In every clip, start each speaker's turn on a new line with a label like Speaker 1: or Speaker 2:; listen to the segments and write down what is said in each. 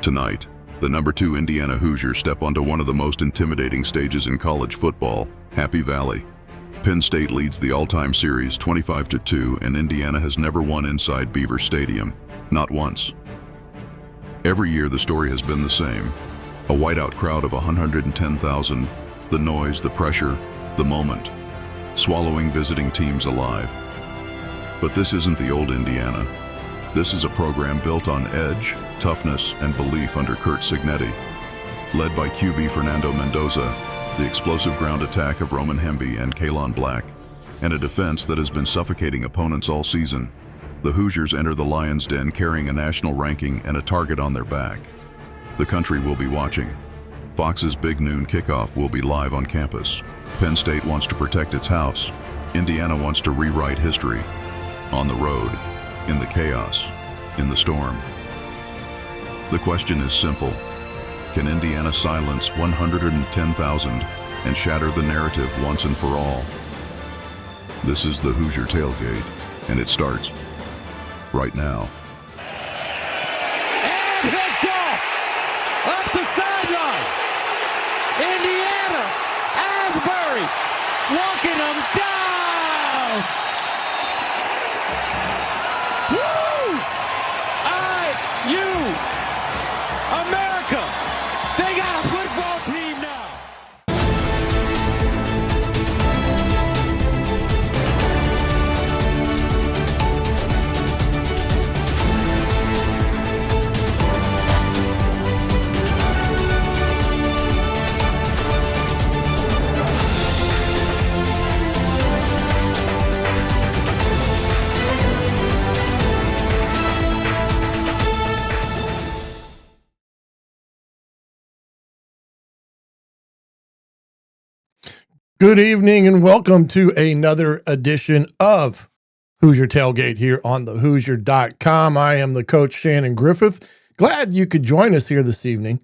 Speaker 1: Tonight, the number 2 Indiana Hoosiers step onto one of the most intimidating stages in college football, Happy Valley. Penn State leads the all-time series 25-2, and Indiana has never won inside Beaver Stadium, not once. Every year the story has been the same. A whiteout crowd of 110,000, the noise, the pressure, the moment, swallowing visiting teams alive. But this isn't the old Indiana. This is a program built on edge, toughness, and belief under Curt Cignetti. Led by QB Fernando Mendoza, the explosive ground attack of Roman Hemby and Kalon Black, and a defense that has been suffocating opponents all season, the Hoosiers enter the Lions' Den carrying a national ranking and a target on their back. The country will be watching. Fox's Big Noon Kickoff will be live on campus. Penn State wants to protect its house. Indiana wants to rewrite history. On the road, in the chaos, in the storm. The question is simple. Can Indiana silence 110,000 and shatter the narrative once and for all? This is the Hoosier Tailgate, and it starts right now.
Speaker 2: And picked off up the sideline. Indiana, Asbury, walking them down. Woo! IU, America, they got a football team now.
Speaker 3: Good evening and welcome to another edition of Hoosier Tailgate here on thehoosier.com. I am the coach Shannon Griffith. Glad you could join us here this evening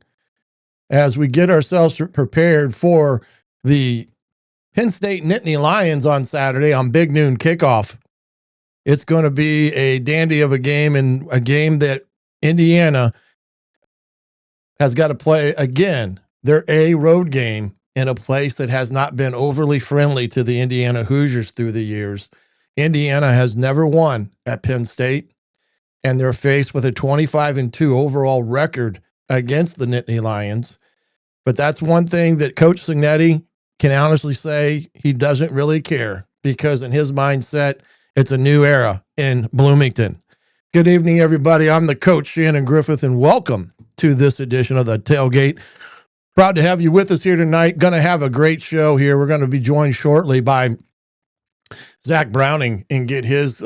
Speaker 3: as we get ourselves prepared for the Penn State Nittany Lions on Saturday on Big Noon Kickoff. It's going to be a dandy of a game, and a game that Indiana has got to play again. Their road game in a place that has not been overly friendly to the Indiana Hoosiers through the years. Indiana has never won at Penn State, and they're faced with a 25-2 overall record against the Nittany Lions. But that's one thing that Coach Cignetti can honestly say he doesn't really care, because in his mindset, it's a new era in Bloomington. Good evening, everybody. I'm the coach, Shannon Griffith, and welcome to this edition of the Tailgate. Proud to have you with us here tonight. Going to have a great show here. We're going to be joined shortly by Zach Browning and get his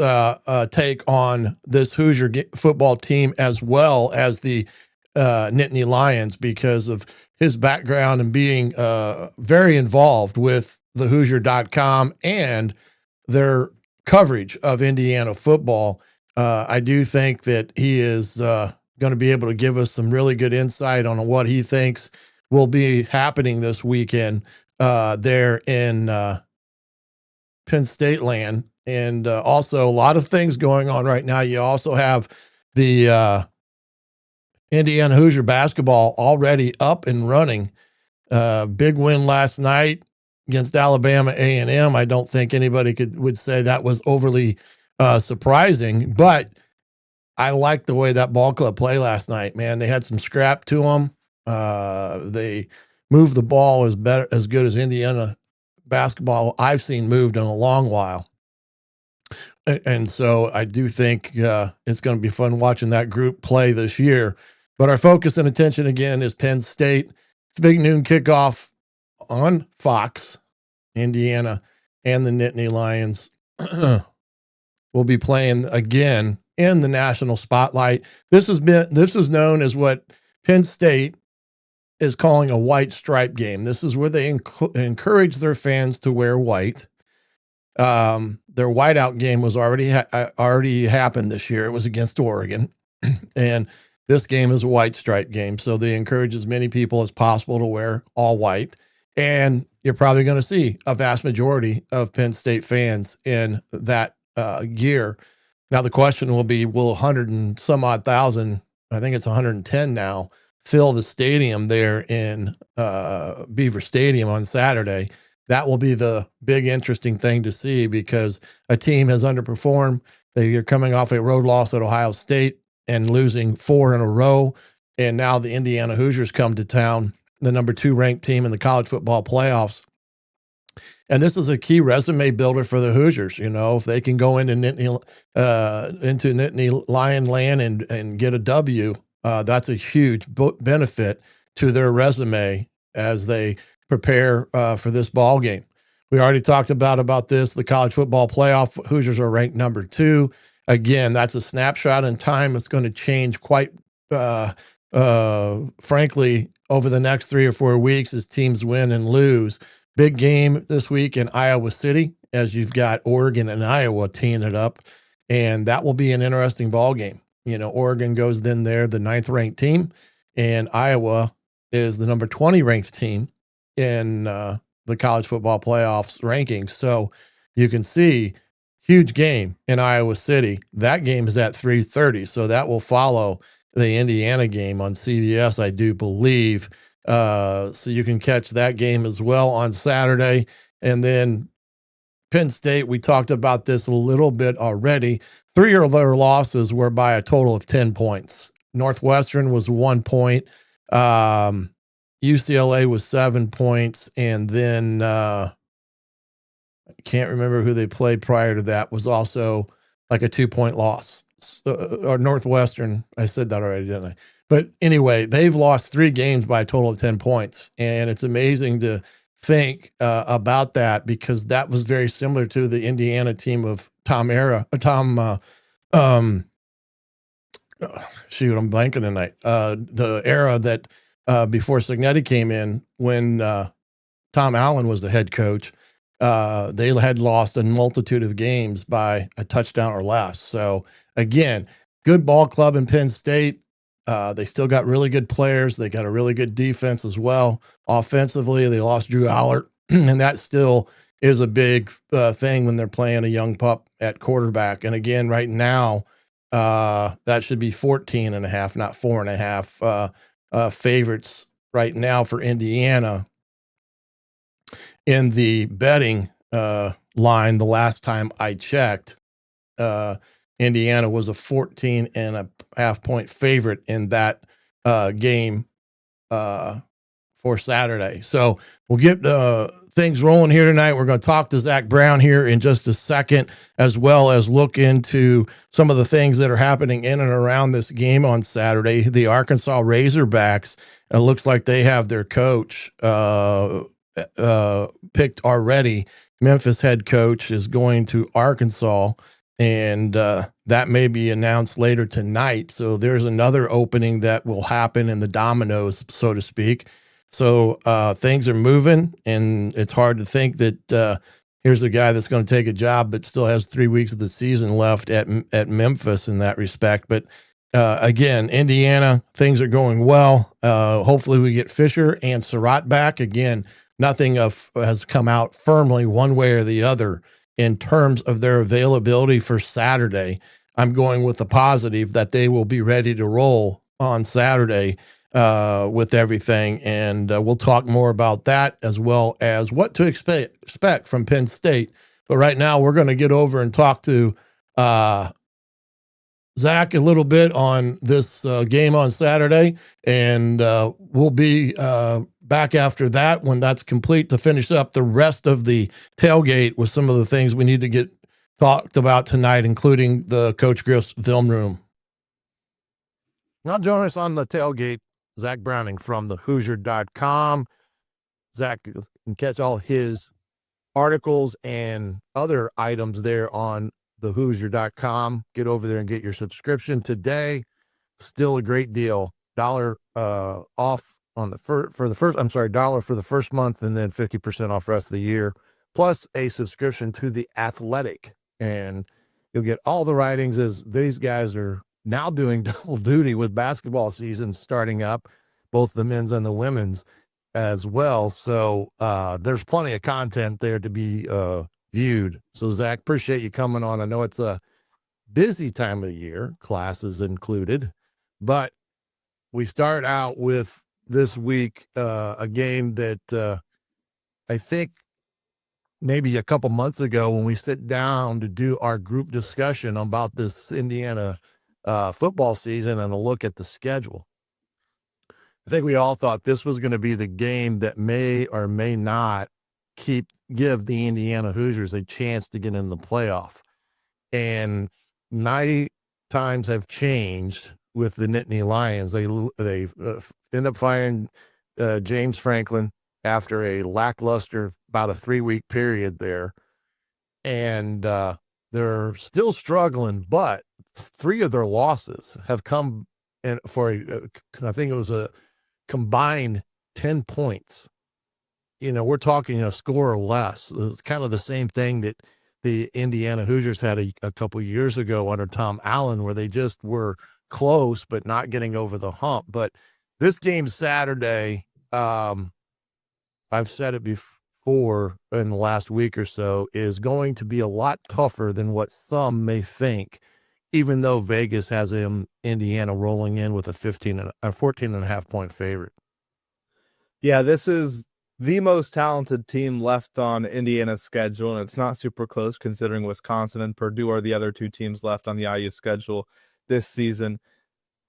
Speaker 3: take on this Hoosier football team, as well as the Nittany Lions, because of his background and being very involved with the Hoosier.com and their coverage of Indiana football. I do think that he is going to be able to give us some really good insight on what he thinks will be happening this weekend there in Penn State land. And also a lot of things going on right now. You also have the Indiana Hoosier basketball already up and running. Big win last night against Alabama A&M. I don't think anybody would say that was overly surprising, but I liked the way that ball club played last night, man. They had some scrap to them. They moved the ball as good as Indiana basketball I've seen moved in a long while. And so I do think it's going to be fun watching that group play this year. But our focus and attention again is Penn State. It's Big Noon Kickoff on Fox. Indiana and the Nittany Lions will be playing again in the national spotlight. This is known as what Penn State is calling a white stripe game. This is where they encourage their fans to wear white. Their whiteout game was already happened this year. It was against Oregon, and this game is a white stripe game. So they encourage as many people as possible to wear all white, and you're probably going to see a vast majority of Penn State fans in that gear. Now the question will be, will 100 and some odd thousand I think it's 110 now, fill the stadium there in Beaver Stadium on Saturday. That will be the big interesting thing to see because a team has underperformed. They are coming off a road loss at Ohio State and losing 4 in a row. And now the Indiana Hoosiers come to town, the number 2 ranked team in the college football playoffs. And this is a key resume builder for the Hoosiers. You know, if they can go into Nittany Lion Land and get a W, that's a huge benefit to their resume as they prepare for this ball game. We already talked about this. The college football playoff, Hoosiers are ranked number 2. Again, that's a snapshot in time. It's going to change quite frankly over the next 3 or 4 weeks as teams win and lose. Big game this week in Iowa City as you've got Oregon and Iowa teeing it up, and that will be an interesting ball game. You know, Oregon goes then there, the 9th ranked team, and Iowa is the number 20 ranked team in the college football playoffs rankings. So you can see huge game in Iowa City. That game is at 3:30, so that will follow the Indiana game on CBS, I do believe. So you can catch that game as well on Saturday. And then Penn State, we talked about this a little bit already. 3 of their losses were by a total of 10 points. Northwestern was 1 point. UCLA was 7 points. And then I can't remember who they played prior to that, was also like a 2-point loss. Or Northwestern, I said that already, didn't I? But anyway, they've lost 3 games by a total of 10 points. And it's amazing to think about that because that was very similar to the Indiana team of shoot, I'm blanking tonight. The era that before Signetti came in when Tom Allen was the head coach, they had lost a multitude of games by a touchdown or less. So again, good ball club in Penn State. They still got really good players. They got a really good defense as well. Offensively, they lost Drew Allert, and that still is a big thing when they're playing a young pup at quarterback. And again, right now, that should be 14.5, not 4.5 favorites right now for Indiana. In the betting line, the last time I checked, Indiana was a 14.5 point favorite in that game for Saturday. So we'll get things rolling here tonight. We're going to talk to Zach Brown here in just a second, as well as look into some of the things that are happening in and around this game on Saturday. The Arkansas Razorbacks, it looks like they have their coach picked already. Memphis head coach is going to Arkansas, and that may be announced later tonight. So there's another opening that will happen in the dominoes, so to speak. So things are moving, and it's hard to think that here's a guy that's going to take a job but still has 3 weeks of the season left at Memphis in that respect. But again, Indiana, things are going well. Hopefully we get Fisher and Sarratt back. Again, nothing has come out firmly one way or the other in terms of their availability for Saturday. I'm going with the positive that they will be ready to roll on Saturday with everything. And we'll talk more about that as well as what to expect from Penn State. But right now we're going to get over and talk to Zach a little bit on this game on Saturday. And we'll be back after that when that's complete to finish up the rest of the tailgate with some of the things we need to get talked about tonight, including the Coach Griff's film room. Now join us on the tailgate, Zach Browning from the Hoosier.com. Zach can catch all his articles and other items there on the Hoosier.com. Get over there and get your subscription today. Still a great deal. $1 off on the $1 for the first month, and then 50% off rest of the year, plus a subscription to The Athletic. And you'll get all the writings as these guys are now doing double duty with basketball season starting up, both the men's and the women's as well. So there's plenty of content there to be viewed. So Zach, appreciate you coming on. I know it's a busy time of the year, classes included, but we start out with this week a game that I think maybe a couple months ago when we sit down to do our group discussion about this Indiana football season and a look at the schedule. I think we all thought this was going to be the game that may or may not give the Indiana Hoosiers a chance to get in the playoff. And 90 times have changed with the Nittany Lions. They end up firing James Franklin after a lackluster, about a 3-week period there. And they're still struggling, but 3 of their losses have come in for I think it was a combined 10 points. We're talking a score or less. It's kind of the same thing that the Indiana Hoosiers had a couple years ago under Tom Allen, where they just were close but not getting over the hump. But this game Saturday, I've said it before in the last week or so, is going to be a lot tougher than what some may think, even though Vegas has Indiana rolling in with a 14.5 point favorite.
Speaker 4: Yeah, this is the most talented team left on Indiana's schedule, and it's not super close considering Wisconsin and Purdue are the other 2 teams left on the IU schedule this season.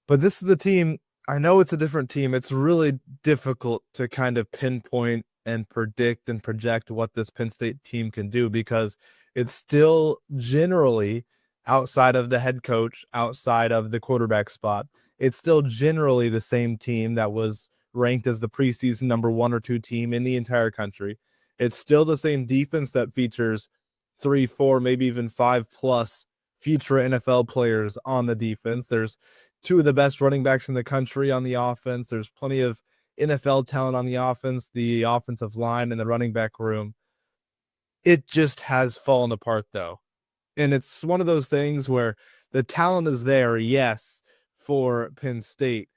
Speaker 4: But this is the team. I know it's a different team. It's really difficult to kind of pinpoint and predict and project what this Penn State team can do, because it's still generally, outside of the head coach, outside of the quarterback spot, it's still generally the same team that was ranked as the preseason number 1 or 2 team in the entire country. It's still the same defense that features 3, 4, maybe even 5+ future NFL players on the defense. There's 2 of the best running backs in the country on the offense. There's plenty of NFL talent on the offense, the offensive line, and the running back room. It just has fallen apart, though. And it's one of those things where the talent is there, yes, for Penn State.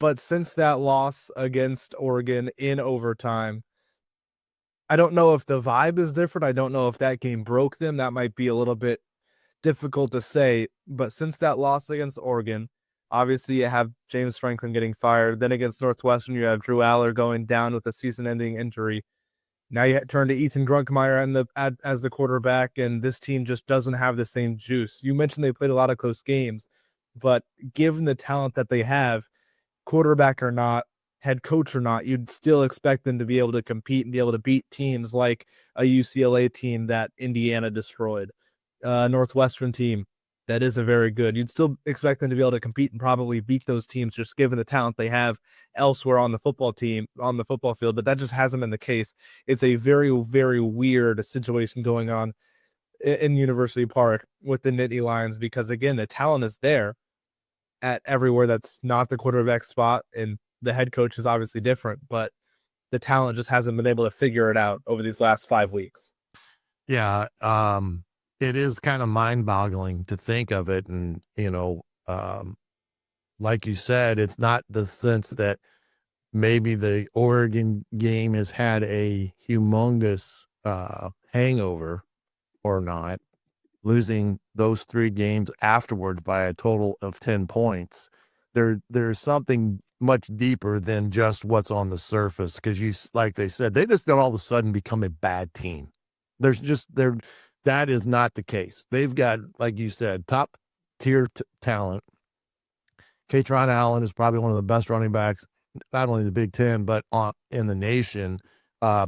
Speaker 4: But since that loss against Oregon in overtime, I don't know if the vibe is different. I don't know if that game broke them. That might be a little bit difficult to say. But since that loss against Oregon, obviously you have James Franklin getting fired. Then against Northwestern, you have Drew Aller going down with a season-ending injury. Now you turn to Ethan Grunkmeyer as the quarterback, and this team just doesn't have the same juice. You mentioned they played a lot of close games, but given the talent that they have, quarterback or not, head coach or not, you'd still expect them to be able to compete and be able to beat teams like a UCLA team that Indiana destroyed, a Northwestern team that isn't very good. You'd still expect them to be able to compete and probably beat those teams just given the talent they have elsewhere on the football field, but that just hasn't been the case. It's a very, very weird situation going on in University Park with the Nittany Lions because, again, the talent is there at everywhere that's not the quarterback spot, and the head coach is obviously different, but the talent just hasn't been able to figure it out over these last 5 weeks.
Speaker 3: Yeah, it is kind of mind-boggling to think of it, and like you said, it's not the sense that maybe the Oregon game has had a humongous hangover or not. Losing those 3 games afterwards by a total of 10 points. There's something much deeper than just what's on the surface, because like they said, they just don't all of a sudden become a bad team. That is not the case. They've got, like you said, top tier talent. Katron Allen is probably one of the best running backs, not only the Big Ten, but in the nation,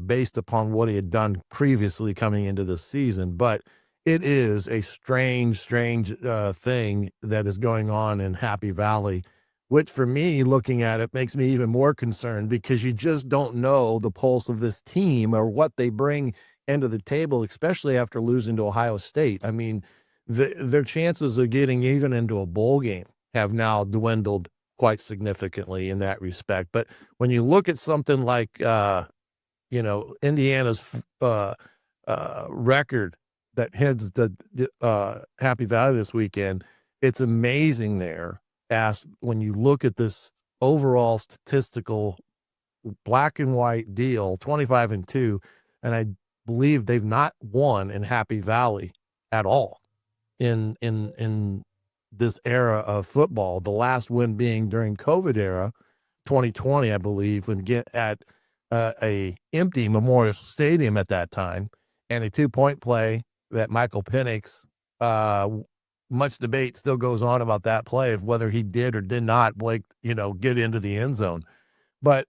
Speaker 3: based upon what he had done previously coming into the season. But it is a strange thing that is going on in Happy Valley, which for me, looking at it, makes me even more concerned because you just don't know the pulse of this team or what they bring into the table, especially after losing to Ohio State. I mean, their chances of getting even into a bowl game have now dwindled quite significantly in that respect. But when you look at something like, Indiana's record that heads the Happy Valley this weekend, it's amazing there. When you look at this overall statistical black and white deal, 25-2, and I believe they've not won in Happy Valley at all in this era of football. The last win being during COVID era, 2020, I believe, when get at a empty Memorial Stadium at that time, and a 2-point play that Michael Penix, much debate still goes on about that play of whether he did or did not, get into the end zone. But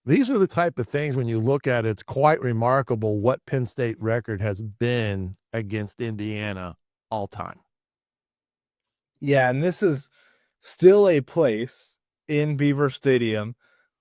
Speaker 3: these are the type of things when you look at it, it's quite remarkable what Penn State record has been against Indiana all time.
Speaker 4: Yeah, and this is still a place in Beaver Stadium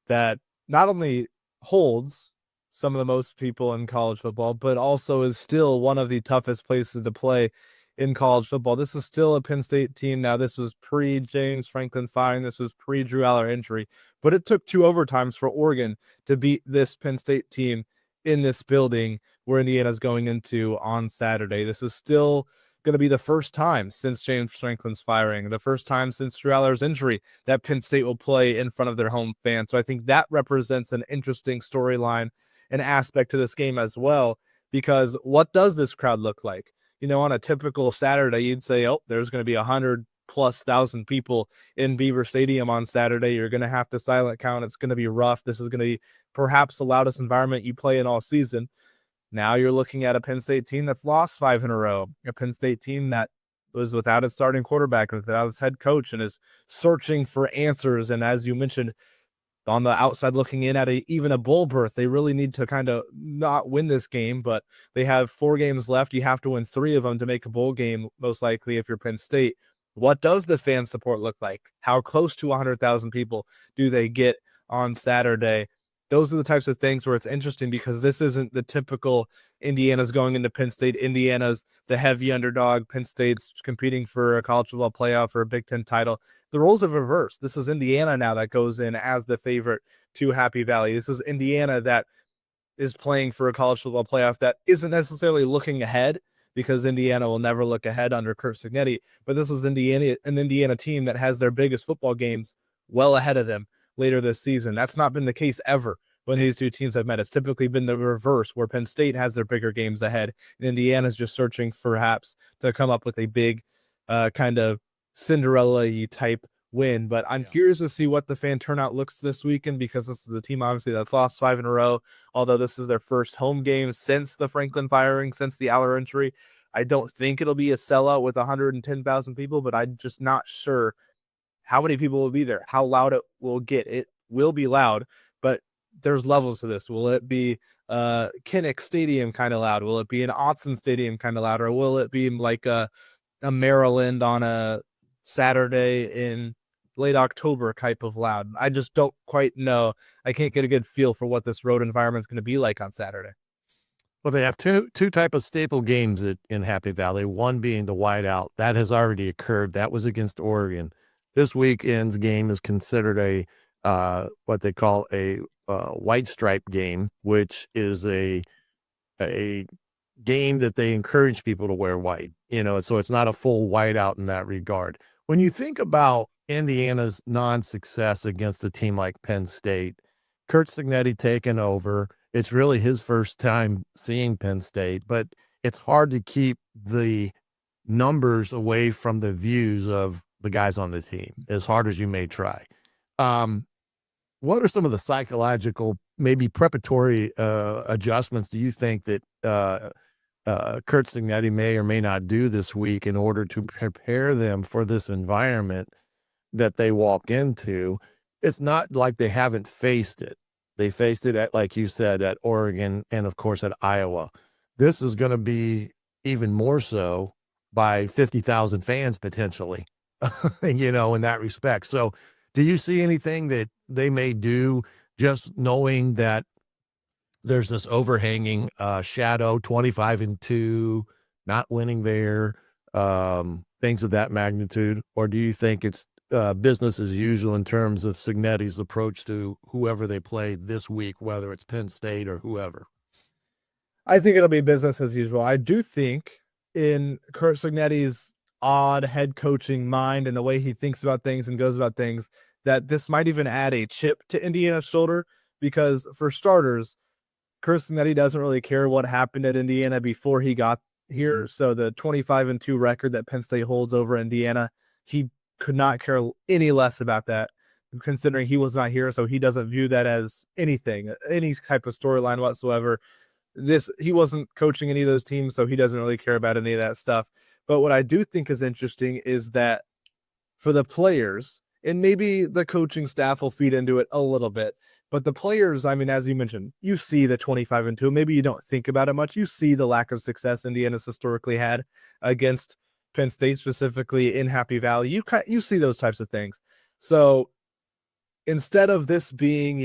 Speaker 4: that not only holds some of the most people in college football, but also is still one of the toughest places to play in college football. This is still a Penn State team. Now, this was pre-James Franklin firing. This was pre-Drew Aller injury. But it took 2 overtimes for Oregon to beat this Penn State team in this building where Indiana's going into on Saturday. This is still going to be the first time since James Franklin's firing, the first time since Drew Aller's injury that Penn State will play in front of their home fans. So I think that represents an interesting storyline and aspect to this game as well, because what does this crowd look like? On a typical Saturday, you'd say, oh, there's going to be 100,000+ people in Beaver Stadium on Saturday. You're going to have to silent count. It's going to be rough. This is going to be perhaps the loudest environment you play in all season. Now you're looking at a Penn State team that's lost 5 in a row, a Penn State team that was without its starting quarterback, without its head coach, and is searching for answers. And as you mentioned, on the outside looking in at even a bowl berth, they really need to kind of not win this game, but they have 4 games left. You have to win 3 of them to make a bowl game, most likely, if you're Penn State. What does the fan support look like? How close to 100,000 people do they get on Saturday? Those are the types of things where it's interesting, because this isn't the typical Indiana's going into Penn State. Indiana's the heavy underdog. Penn State's competing for a college football playoff or a Big Ten title. The roles have reversed. This is Indiana now that goes in as the favorite to Happy Valley. This is Indiana that is playing for a college football playoff that isn't necessarily looking ahead, because Indiana will never look ahead under Curt Cignetti. But this is an Indiana team that has their biggest football games well ahead of them later this season. That's not been the case ever when these two teams have met. It's typically been the reverse, where Penn State has their bigger games ahead, and Indiana's just searching perhaps to come up with a big kind of Cinderella-y type win. But I'm curious to see what the fan turnout looks this weekend, because this is a team obviously that's lost 5 in a row, although this is their first home game since the Franklin firing, since the Aller injury. I don't think it'll be a sellout with 110,000 people, but I'm just not sure how many people will be there, how loud it will get. It will be loud, but there's levels to this. Will it be Kinnick Stadium kind of loud? Will it be an Autzen Stadium kind of loud? Or will it be like a Maryland on a Saturday in late October type of loud? I just don't quite know. I can't get a good feel for what this road environment is going to be like on Saturday.
Speaker 3: Well, they have two type of staple games in Happy Valley, one being the Whiteout. That has already occurred. That was against Oregon. This weekend's game is considered a what they call a white stripe game, which is a game that they encourage people to wear white, so it's not a full whiteout in that regard. When you think about Indiana's non-success against a team like Penn State, Curt Cignetti taking over, it's really his first time seeing Penn State, but it's hard to keep the numbers away from the views of the guys on the team, as hard as you may try. What are some of the psychological, maybe preparatory adjustments do you think that Curt Cignetti may or may not do this week in order to prepare them for this environment that they walk into? It's not like they haven't faced it. They faced it at, like you said, at Oregon and, of course, at Iowa. This is going to be even more so by 50,000 fans potentially, in that respect. So do you see anything that they may do, just knowing that there's this overhanging shadow, 25-2, not winning there, things of that magnitude? Or do you think it's business as usual in terms of Cignetti's approach to whoever they play this week, whether it's Penn State or whoever?
Speaker 4: I think it'll be business as usual. I do think in Curt Cignetti's odd head coaching mind and the way he thinks about things and goes about things, that this might even add a chip to Indiana's shoulder, because for starters, Curt Cignetti doesn't really care what happened at Indiana before he got here. So the 25-2 record that Penn State holds over Indiana, he could not care any less about that, considering he was not here, so he doesn't view that as anything, any type of storyline whatsoever. He wasn't coaching any of those teams, so he doesn't really care about any of that stuff. But what I do think is interesting is that for the players, and maybe the coaching staff will feed into it a little bit, but the players, I mean, as you mentioned, you see the 25-2. Maybe you don't think about it much. You see the lack of success Indiana's historically had against Penn State, specifically in Happy Valley. You see those types of things. So instead of this being,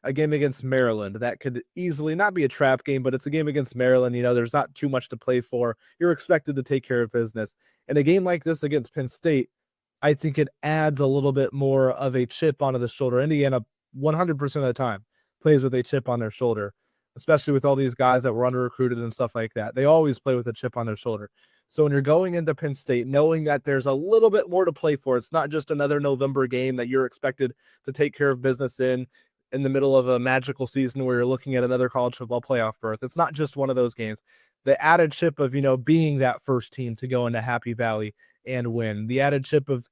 Speaker 4: a game against Maryland, that could easily not be a trap game, but it's a game against Maryland. There's not too much to play for. You're expected to take care of business. And a game like this against Penn State, I think it adds a little bit more of a chip onto the shoulder. Indiana, 100% of the time, plays with a chip on their shoulder, especially with all these guys that were under-recruited and stuff like that. They always play with a chip on their shoulder. So when you're going into Penn State, knowing that there's a little bit more to play for, it's not just another November game that you're expected to take care of business in the middle of a magical season where you're looking at another college football playoff berth. It's not just one of those games. The added chip of, being that first team to go into Happy Valley and win. The added chip of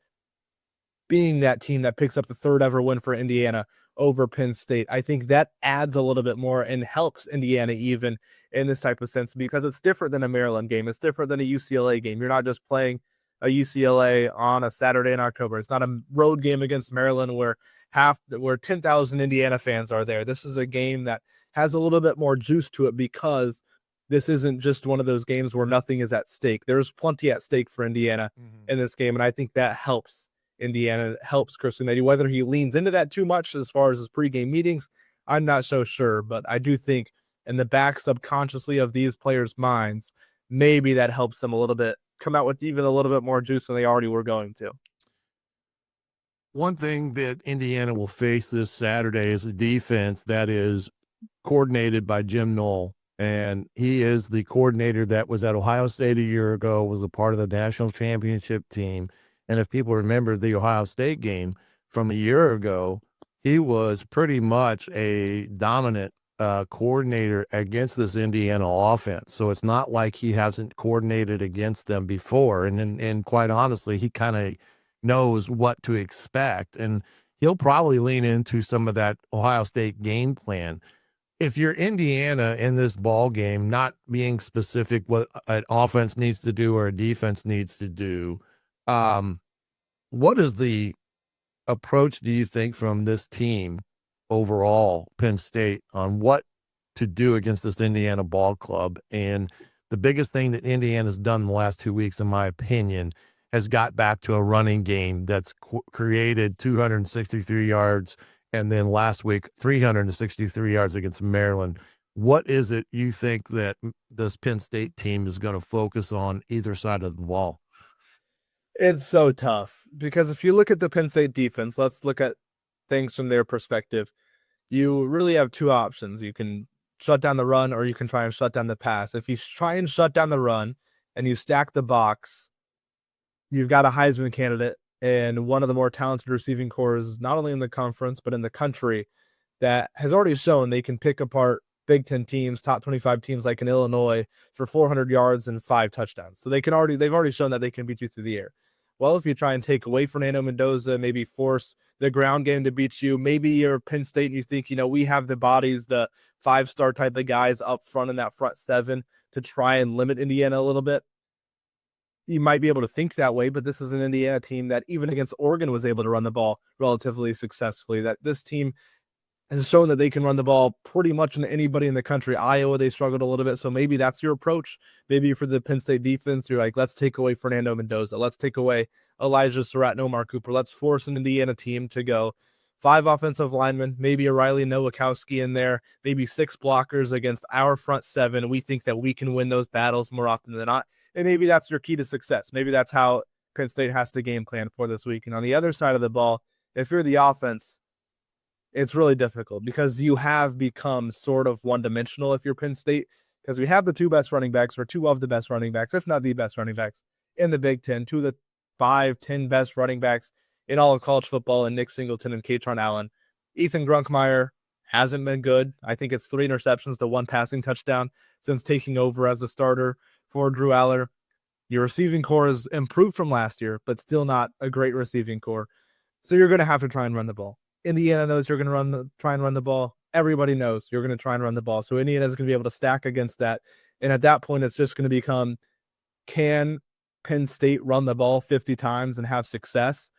Speaker 4: being that team that picks up the third ever win for Indiana over Penn State. I think that adds a little bit more and helps Indiana even in this type of sense, because it's different than a Maryland game. It's different than a UCLA game. You're not just playing a UCLA on a Saturday in October. It's not a road game against Maryland where 10,000 Indiana fans are there. This is a game that has a little bit more juice to it, because this isn't just one of those games where nothing is at stake. There's plenty at stake for Indiana in this game, and I think that helps Indiana, helps Chris Kennedy. Whether he leans into that too much as far as his pregame meetings, I'm not so sure, but I do think in the back subconsciously of these players' minds, maybe that helps them a little bit come out with even a little bit more juice than they already were going to.
Speaker 3: One thing that Indiana will face this Saturday is a defense that is coordinated by Jim Knoll, and he is the coordinator that was at Ohio State a year ago, was a part of the national championship team. And if people remember the Ohio State game from a year ago, he was pretty much a dominant coordinator against this Indiana offense. So it's not like he hasn't coordinated against them before. And quite honestly, he kind of knows what to expect. And he'll probably lean into some of that Ohio State game plan. If you're Indiana in this ball game, not being specific what an offense needs to do or a defense needs to do, what is the approach, do you think, from this team overall, Penn State, on what to do against this Indiana ball club? And the biggest thing that Indiana's done in the last 2 weeks, in my opinion, has got back to a running game that's created 263 yards, and then last week 363 yards against Maryland. What is it you think that this Penn State team is going to focus on either side of the ball?
Speaker 4: It's so tough, because if you look at the Penn State defense, let's look at things from their perspective. You really have two options. You can shut down the run, or you can try and shut down the pass. If you try and shut down the run and you stack the box, you've got a Heisman candidate and one of the more talented receiving corps, not only in the conference, but in the country, that has already shown they can pick apart Big Ten teams, top 25 teams like in Illinois, for 400 yards and 5 touchdowns. So they've already shown that they can beat you through the air. Well, if you try and take away Fernando Mendoza, maybe force the ground game to beat you, maybe you're Penn State and you think, we have the bodies, the 5-star type of guys up front in that front seven to try and limit Indiana a little bit. You might be able to think that way, but this is an Indiana team that even against Oregon was able to run the ball relatively successfully. That this team has shown that they can run the ball pretty much into anybody in the country. Iowa, they struggled a little bit, so maybe that's your approach. Maybe for the Penn State defense, you're like, let's take away Fernando Mendoza. Let's take away Elijah Sarratt and Omar Cooper. Let's force an Indiana team to go 5 offensive linemen, maybe a Riley Nowakowski in there, maybe 6 blockers against our front 7. We think that we can win those battles more often than not, and maybe that's your key to success. Maybe that's how Penn State has to game plan for this week. And on the other side of the ball, if you're the offense, it's really difficult, because you have become sort of one-dimensional if you're Penn State, because we have the 2 best running backs, or 2 of the best running backs, if not the best running backs in the Big Ten, 2 of the 5-10 best running backs in all of college football, and Nick Singleton and Katron Allen. Ethan Grunkmeyer hasn't been good. I think it's 3 interceptions to 1 passing touchdown since taking over as a starter for Drew Aller. Your receiving core is improved from last year, but still not a great receiving core. So you're going to have to try and run the ball. Indiana knows you're going to try and run the ball. Everybody knows you're going to try and run the ball. So Indiana is going to be able to stack against that. And at that point, it's just going to become, can Penn State run the ball 50 times and have success?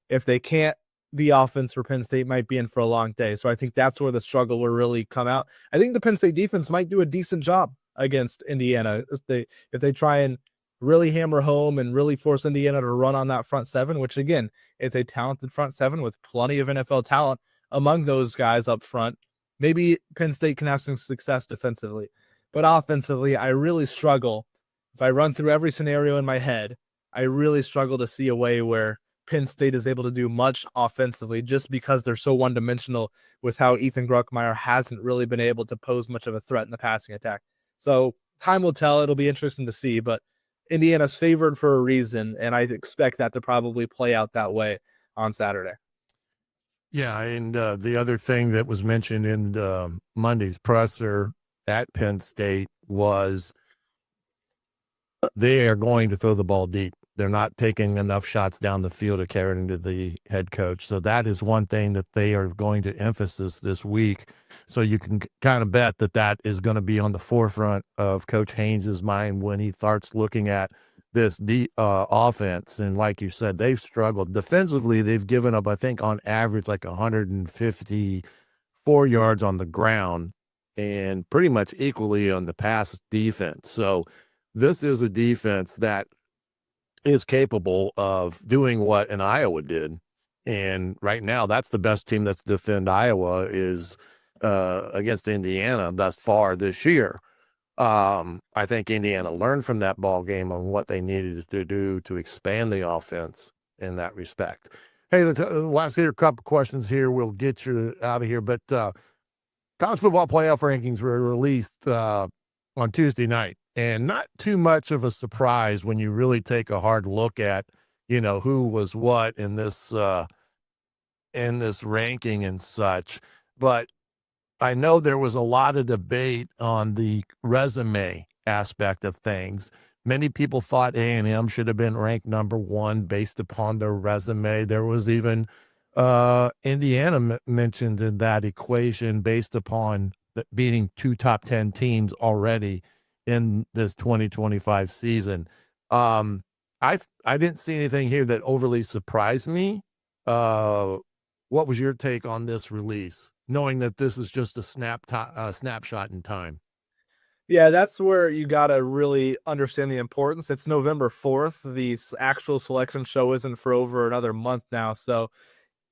Speaker 4: If they can't, the offense for Penn State might be in for a long day. So I think that's where the struggle will really come out. I think the Penn State defense might do a decent job against Indiana if they try and really hammer home and really force Indiana to run on that front seven, which again, it's a talented front seven with plenty of NFL talent among those guys up front. Maybe Penn State can have some success defensively, but offensively, I really struggle. If I run through every scenario in my head, I really struggle to see a way where Penn State is able to do much offensively just because they're so one-dimensional with how Ethan Gruckmeyer hasn't really been able to pose much of a threat in the passing attack. So time will tell. It'll be interesting to see, but Indiana's favored for a reason, and I expect that to probably play out that way on Saturday.
Speaker 3: Yeah, and the other thing that was mentioned in Monday's presser at Penn State was they are going to throw the ball deep. They're not taking enough shots down the field according to the head coach. So that is one thing that they are going to emphasize this week. So you can kind of bet that that is going to be on the forefront of Coach Haynes' mind when he starts looking at this offense. And like you said, they've struggled. Defensively, they've given up, I think, on average, like 154 yards on the ground and pretty much equally on the pass defense. So this is a defense that is capable of doing what an Iowa did. And right now, that's the best team that's defend Iowa is against Indiana thus far this year. I think Indiana learned from that ball game on what they needed to do to expand the offense in that respect. Hey, let's last get a couple questions here. We'll get you out of here. But college football playoff rankings were released on Tuesday night. And not too much of a surprise when you really take a hard look at, who was what in this ranking and such. But I know there was a lot of debate on the resume aspect of things. Many people thought A&M should have been ranked number one based upon their resume. There was even Indiana mentioned in that equation based upon beating two top 10 teams already in this 2025 season. I didn't see anything here that overly surprised me. What was your take on this release, knowing that this is just a snapshot in time?
Speaker 4: Yeah, that's where you got to really understand the importance. It's November 4th. The actual selection show isn't for over another month now. So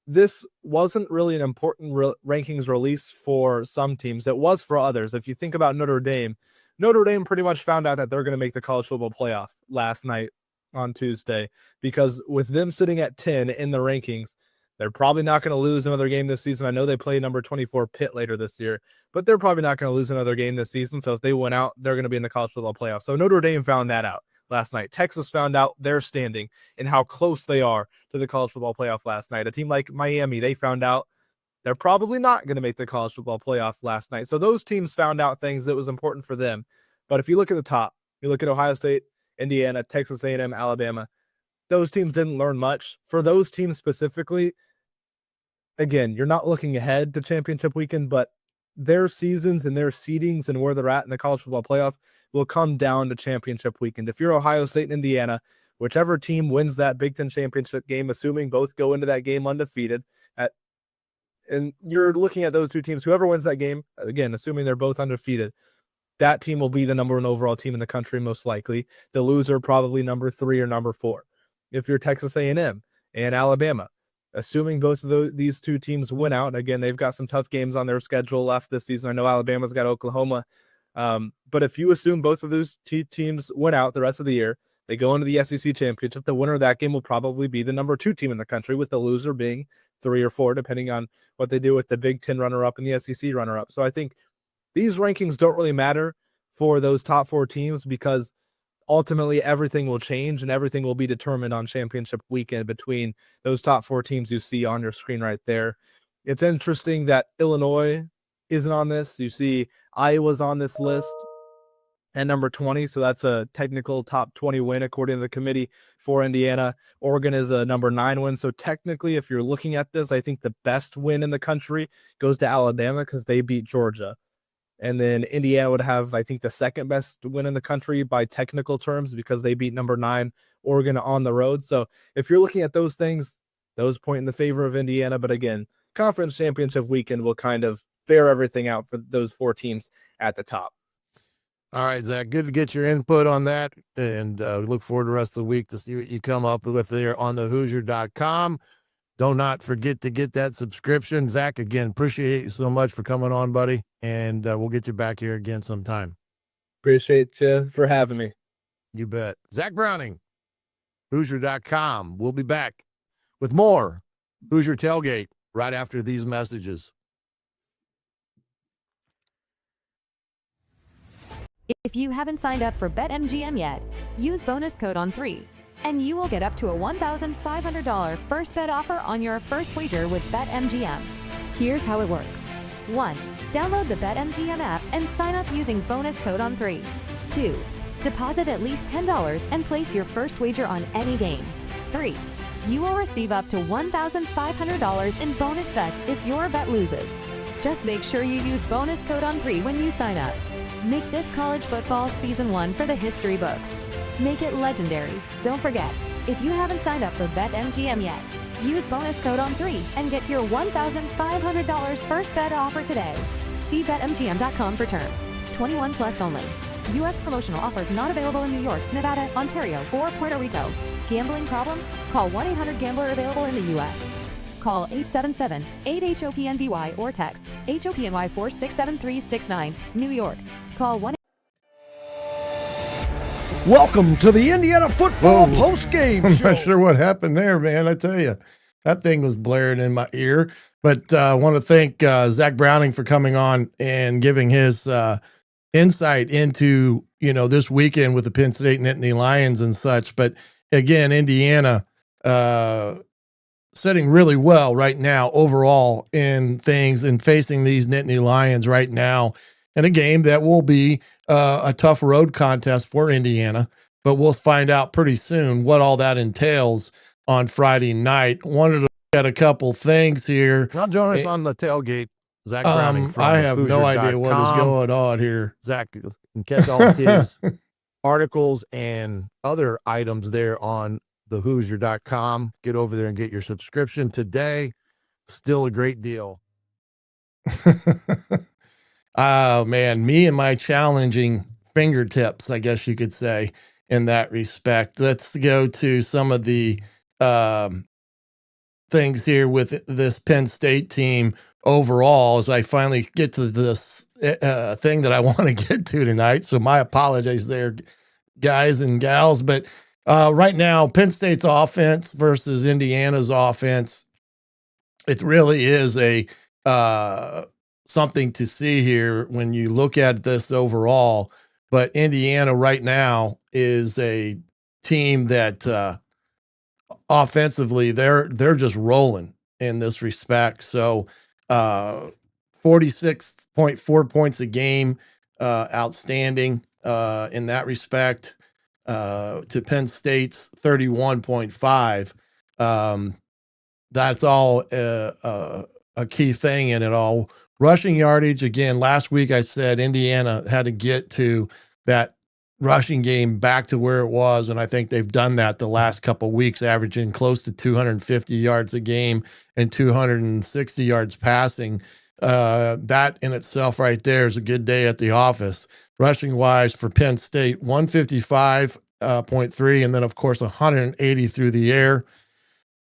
Speaker 4: this wasn't really an important rankings release for some teams. It was for others. If you think about Notre Dame pretty much found out that they're going to make the college football playoff last night on Tuesday, because with them sitting at 10 in the rankings, they're probably not going to lose another game this season. I know they play number 24 Pitt later this year, but they're probably not going to lose another game this season. So if they win out, they're going to be in the college football playoff. So Notre Dame found that out last night. Texas found out their standing and how close they are to the college football playoff last night. A team like Miami, they found out they're probably not going to make the college football playoff last night. So those teams found out things that was important for them. But if you look at the top, you look at Ohio State, Indiana, Texas A&M, Alabama, those teams didn't learn much. For those teams specifically, again, you're not looking ahead to championship weekend, but their seasons and their seedings and where they're at in the college football playoff will come down to championship weekend. If you're Ohio State and Indiana, whichever team wins that Big Ten championship game, assuming both go into that game undefeated, and you're looking at those two teams, whoever wins that game, again, assuming they're both undefeated, that team will be the number one overall team in the country, most likely. The loser, probably number 3 or number 4. If you're Texas A&M and Alabama, assuming both of these two teams win out, again, they've got some tough games on their schedule left this season. I know Alabama's got Oklahoma. But if you assume both of those teams win out the rest of the year, they go into the SEC championship, the winner of that game will probably be the number 2 team in the country, with the loser being 3 or 4, depending on what they do with the Big Ten runner-up and the SEC runner-up. So I think these rankings don't really matter for those top 4 teams, because ultimately everything will change and everything will be determined on championship weekend between those top 4 teams you see on your screen right there. It's interesting that Illinois isn't on this. You see Iowa's on this list. at number 20. So that's a technical top 20 win according to the committee for Indiana. Oregon is a number 9 win. So technically, if you're looking at this, I think the best win in the country goes to Alabama because they beat Georgia. And then Indiana would have, I think, the second best win in the country by technical terms because they beat number 9 Oregon on the road. So if you're looking at those things, those point in the favor of Indiana. But again, conference championship weekend will kind of bear everything out for those 4 teams at the top.
Speaker 5: All right, Zach, good to get your input on that. And we look forward to the rest of the week to see what you come up with there on the Hoosier.com. Do not forget to get that subscription. Zach, again, appreciate you so much for coming on, buddy. And we'll get you back here again sometime.
Speaker 4: Appreciate you for having me.
Speaker 5: You bet. Zach Browning, Hoosier.com. We'll be back with more Hoosier Tailgate right after these messages.
Speaker 6: If you haven't signed up for BetMGM yet, use bonus code on3, and you will get up to a $1,500 first bet offer on your first wager with BetMGM. Here's how it works. 1. Download the BetMGM app and sign up using bonus code on3. 2. Deposit at least $10 and place your first wager on any game. 3. You will receive up to $1,500 in bonus bets if your bet loses. Just make sure you use bonus code on3 when you sign up. Make this college football season 1 for the history books. Make it legendary. Don't forget, if you haven't signed up for BetMGM yet, use bonus code on3 and get your $1,500 first bet offer today. See BetMGM.com for terms. 21 plus only. U.S. promotional offers not available in New York, Nevada, Ontario, or Puerto Rico. Gambling problem? Call 1-800-GAMBLER available in the U.S. Call 877-8-HOPNBY or text HOPNY 467369, New York. Call 1.
Speaker 7: Welcome to the Indiana football postgame
Speaker 3: I'm
Speaker 7: show.
Speaker 3: not sure what happened there, man. I tell you, that thing was blaring in my ear. But I want to thank Zach Browning for coming on and giving his insight into, this weekend with the Penn State Nittany Lions and such. But again, Indiana setting really well right now overall in things and facing these Nittany Lions right now in a game that will be a tough road contest for Indiana, but we'll find out pretty soon what all that entails on Friday night. Wanted to look at a couple things here.
Speaker 5: Now join us on the tailgate, Zach Browning from
Speaker 3: I have no idea what is going on here.
Speaker 5: Zach can catch all his articles and other items there on the Hoosier.com. Get over there and get your subscription today. Still a great deal.
Speaker 3: Oh, man, me and my challenging fingertips, I guess you could say, in that respect. Let's go to some of the things here with this Penn State team overall as I finally get to this thing that I want to get to tonight. So my apologies there, guys and gals. But right now, Penn State's offense versus Indiana's offense, it really is a something to see here when you look at this overall. But Indiana right now is a team that offensively they're just rolling in this respect. So 46.4 points a game, outstanding in that respect, to Penn State's 31.5. That's all a key thing in it all. Rushing yardage, again, last week I said Indiana had to get to that rushing game back to where it was, and I think they've done that the last couple of weeks, averaging close to 250 yards a game and 260 yards passing. That in itself right there is a good day at the office. Rushing-wise for Penn State, 155.3, and then, of course, 180 through the air.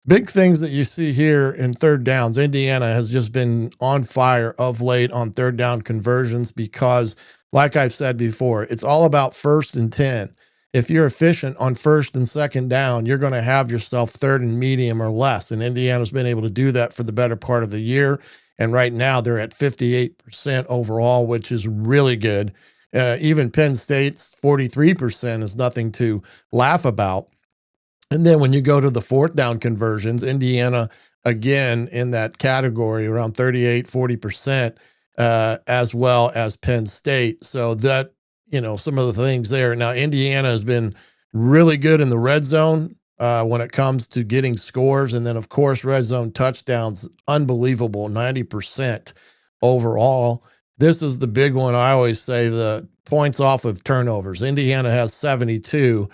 Speaker 3: Big things that you see here in third downs. Indiana has just been on fire of late on third down conversions because, like I've said before, it's all about 1st and 10. If you're efficient on 1st and 2nd down, you're going to have yourself 3rd and medium or less. And Indiana's been able to do that for the better part of the year. And right now they're at 58% overall, which is really good. Even Penn State's 43% is nothing to laugh about. And then when you go to the 4th down conversions, Indiana, again, in that category, around 38, 40%, as well as Penn State. So that some of the things there. Now, Indiana has been really good in the red zone when it comes to getting scores. And then, of course, red zone touchdowns, unbelievable, 90% overall. This is the big one. I always say the points off of turnovers. Indiana has 72.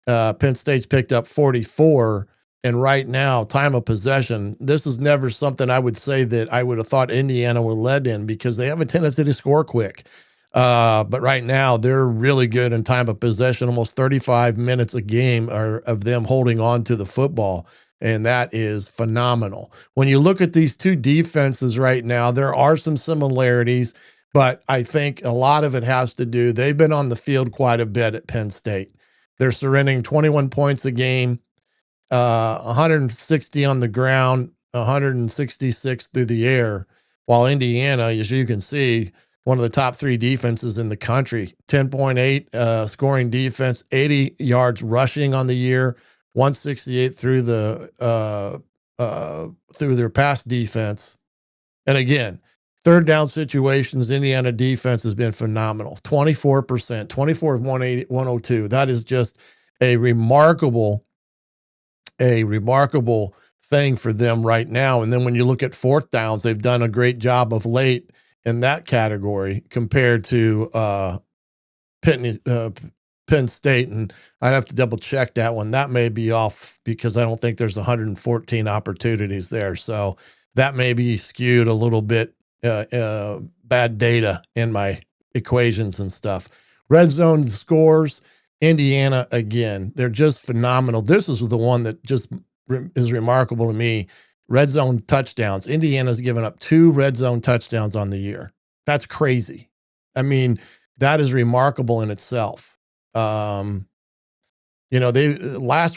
Speaker 3: Penn State's picked up 44. And right now, time of possession, this is never something I would say that I would have thought Indiana were led in, because they have a tendency to score quick. But right now, they're really good in time of possession, almost 35 minutes a game of them holding on to the football. And that is phenomenal. When you look at these two defenses right now, there are some similarities, but I think a lot of it has to do, they've been on the field quite a bit at Penn State. They're surrendering 21 points a game. 160 on the ground, 166 through the air, while Indiana, as you can see, one of the top 3 defenses in the country, 10.8 scoring defense, 80 yards rushing on the year, 168 through their pass defense. And again, third down situations, Indiana defense has been phenomenal. 24%, 24 of 102. That is just a remarkable thing for them right now. And then when you look at fourth downs, they've done a great job of late in that category compared to Penn State. And I'd have to double check that one. That may be off because I don't think there's 114 opportunities there. So that may be skewed a little bit, bad data in my equations and stuff. Red zone scores, Indiana, again, they're just phenomenal. This is the one that just is remarkable to me. Red zone touchdowns. Indiana's given up 2 red zone touchdowns on the year. That's crazy. I mean, that is remarkable in itself. Last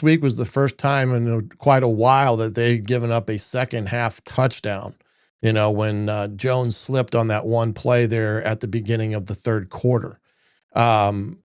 Speaker 3: week was the first time in quite a while that they've given up a second half touchdown. When Jones slipped on that one play there at the beginning of the third quarter.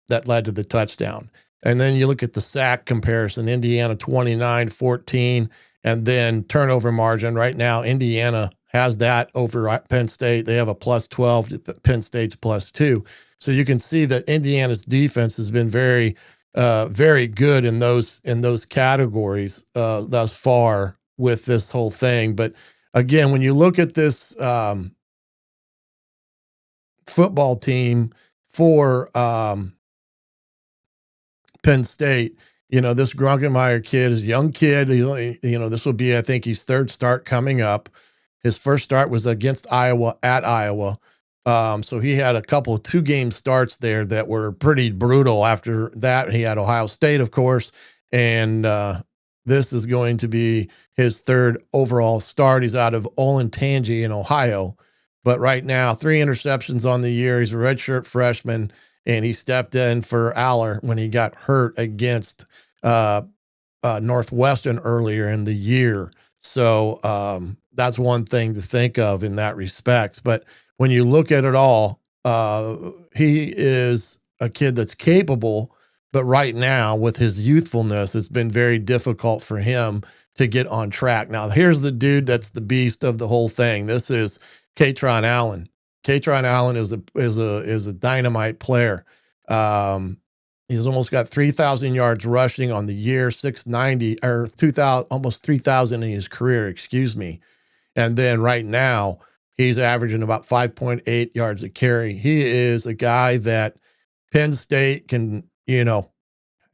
Speaker 3: That led to the touchdown. And then you look at the sack comparison, Indiana 29-14, and then turnover margin. Right now, Indiana has that over Penn State. They have a +12, Penn State's +2. So you can see that Indiana's defense has been very, very good in those categories thus far with this whole thing. But again, when you look at this football team for Penn State, this Grunkemeyer kid is a young kid. This will be, I think, his third start coming up. His first start was against Iowa at Iowa. So he had 2-game starts there that were pretty brutal. After that, he had Ohio State, of course. And this is going to be his third overall start. He's out of Olentangy in Ohio. But right now, 3 interceptions on the year. He's a redshirt freshman. And he stepped in for Aller when he got hurt against Northwestern earlier in the year. So that's one thing to think of in that respect. But when you look at it all, he is a kid that's capable. But right now, with his youthfulness, it's been very difficult for him to get on track. Now, here's the dude that's the beast of the whole thing. This is Katron Allen. Katron Allen is a dynamite player. He's almost got 3,000 yards rushing on the year, 690 or 2,000, almost 3,000 in his career. Excuse me. And then right now he's averaging about 5.8 yards a carry. He is a guy that Penn State can,